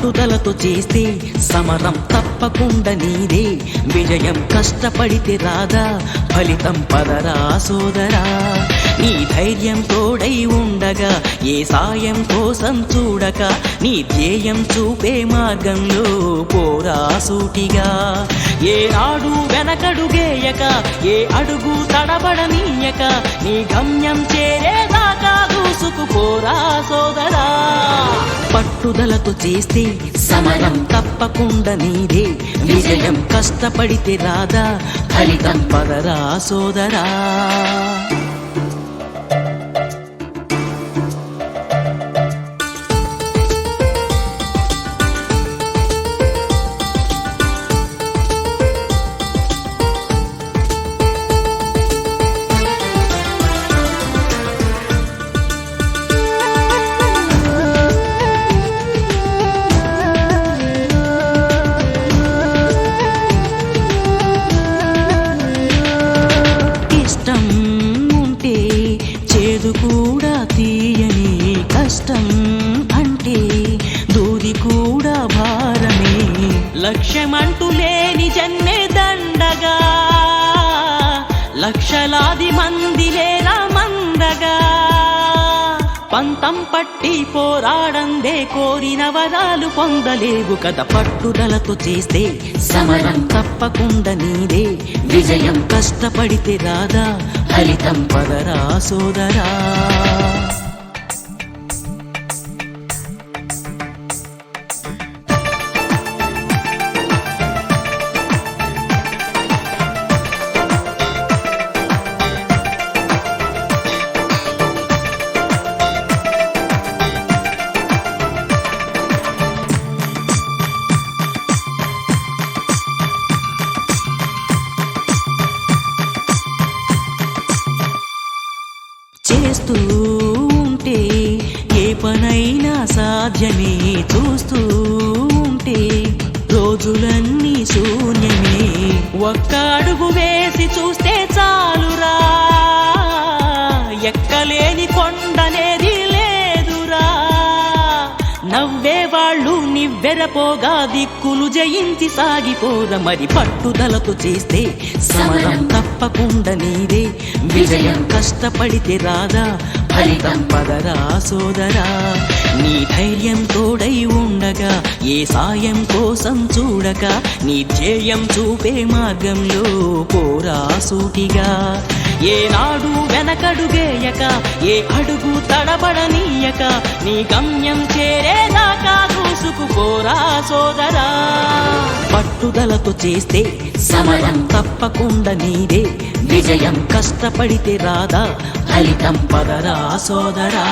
పట్టుదలతో చేస్తే సమరం తప్పకుండా నీదే విజయం కష్టపడితే రాదా ఫలితం పదరా సోదరా నీ ధైర్యం తోడై ఉండగా ఏ సాయం కోసం చూడక నీ ధ్యేయం చూపే మార్గంలో పోరా సూటిగా ఏ నాడు వెనకడుగేయక ఏ అడుగు తడబడనీయక నీ గమ్యం చేరేదాకా దూసుకుపోరా సోదరా పట్టుదలతో చేస్తే సమరం తప్పకుండా నీదే విజయం కష్టపడితే రాదా ఫలితం పదరా సోదరా కూడా తీయని కష్టం అంటే దూది కూడా భారమే లక్ష్యమంటూ లేని జన్మే దండగా లక్షలాది మంది లేరా మందగా పంతం పట్టి పోరాడందే కోరిన వరాలు పొందలేవు కదా పట్టుదలతో చేస్తే సమరం తప్పకుండా నీదే విజయం కష్టపడితే రాదా ఫలితం పదరా సోదరా చేస్తూ ఉంటే ఏ పనైనా సాధ్యమే చూస్తూ ఉంటే రోజులన్నీ శూన్యమే ఒక్క అడుగు వేసి చూస్తే చాలురా ఎక్కలేని కొండనేది లేదురా నవ్వే వాళ్ళు నివ్వెరపోగా దిక్కులు జయించి సాగిపోరా మరి పట్టుదలతో చేస్తే సమరం తప్పకుండా నీదే విజయం కష్టపడితే రాదా ఫలితం పదరా సోదరా నీ ధైర్యం తోడై ఉండగా ఏ సాయం కోసం చూడక నీ ధ్యేయం చూపే మార్గంలో పోరా సూటిగా ఏ నాడు వెనకడుగేయక ఏ అడుగు తడబడనీయక నీ గమ్యం చేరేదాకా దూసుకుపోరా సోదరా పట్టుదలతో చేస్తే సమరం తప్పకుండా నీదే విజయం కష్టపడితే రాదా ఫలితం పదరా సోదరా